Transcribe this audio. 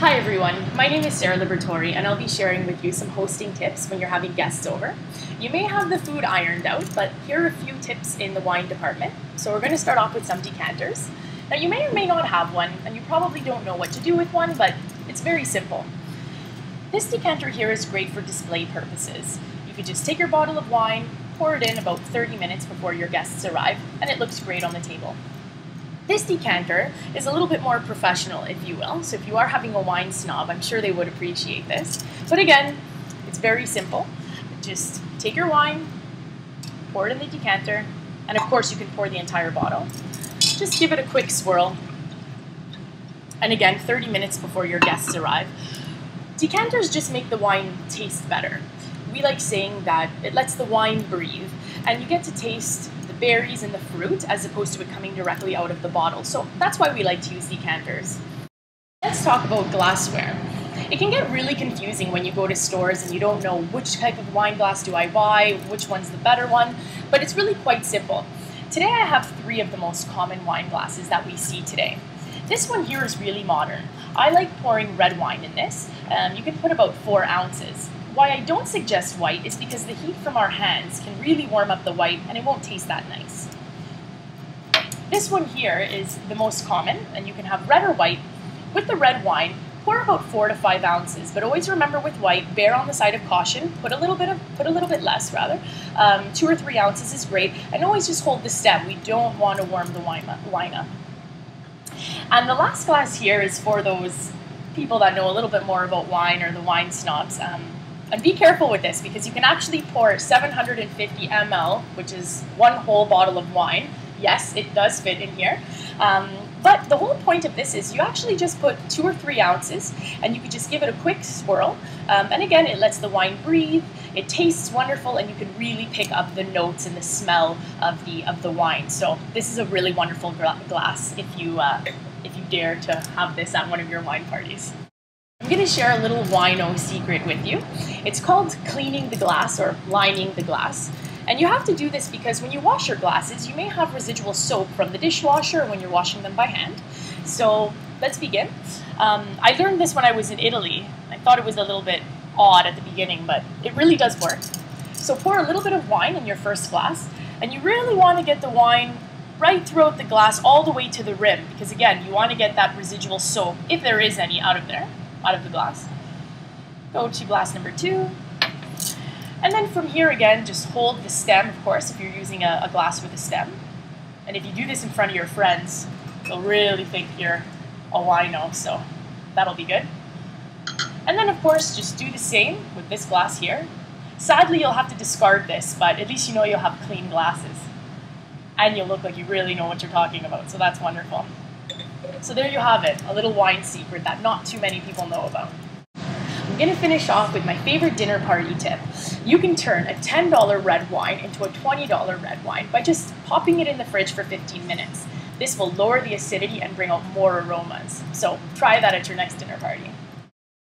Hi everyone, my name is Sarah Libertori and I'll be sharing with you some hosting tips when you're having guests over. You may have the food ironed out, but here are a few tips in the wine department. So we're going to start off with some decanters. Now you may or may not have one, and you probably don't know what to do with one, but it's very simple. This decanter here is great for display purposes. You could just take your bottle of wine, pour it in about 30 minutes before your guests arrive, and it looks great on the table. This decanter is a little bit more professional, if you will, so if you are having a wine snob, I'm sure they would appreciate this. But again, it's very simple. Just take your wine, pour it in the decanter, and of course you can pour the entire bottle. Just give it a quick swirl, and again, 30 minutes before your guests arrive. Decanters just make the wine taste better. We like saying that it lets the wine breathe, and you get to taste the berries and the fruit as opposed to it coming directly out of the bottle. So that's why we like to use decanters. Let's talk about glassware. It can get really confusing when you go to stores and you don't know which type of wine glass do I buy, which one's the better one, but it's really quite simple. Today I have 3 of the most common wine glasses that we see today. This one here is really modern. I like pouring red wine in this. You can put about 4 ounces. Why I don't suggest white is because the heat from our hands can really warm up the white and it won't taste that nice. This one here is the most common, and you can have red or white. With the red wine, pour about 4 to 5 ounces, but always remember with white, bear on the side of caution, put a little bit less rather. 2 or 3 ounces is great, and always just hold the stem. We don't want to warm the wine up. And the last glass here is for those people that know a little bit more about wine, or the wine snobs. And be careful with this, because you can actually pour 750 ml, which is 1 whole bottle of wine. Yes, it does fit in here. But the whole point of this is you actually just put 2 or 3 ounces, and you can just give it a quick swirl. And again, it lets the wine breathe. It tastes wonderful, and you can really pick up the notes and the smell of the wine. So this is a really wonderful glass if you dare to have this at one of your wine parties. I'm going to share a little wino secret with you. It's called cleaning the glass, or lining the glass. And you have to do this because when you wash your glasses, you may have residual soap from the dishwasher when you're washing them by hand. So let's begin. I learned this when I was in Italy. I thought it was a little bit odd at the beginning, but it really does work. So pour a little bit of wine in your first glass, and you really want to get the wine right throughout the glass all the way to the rim, because again, you want to get that residual soap, if there is any, out of the glass. Go to glass number 2. And then from here again, just hold the stem, of course, if you're using a glass with a stem. And if you do this in front of your friends, they'll really think you're a wino, so that'll be good. And then of course, just do the same with this glass here. Sadly, you'll have to discard this, but at least you know you'll have clean glasses. And you'll look like you really know what you're talking about, so that's wonderful. So there you have it, a little wine secret that not too many people know about. I'm going to finish off with my favorite dinner party tip. You can turn a $10 red wine into a $20 red wine by just popping it in the fridge for 15 minutes. This will lower the acidity and bring out more aromas. So try that at your next dinner party.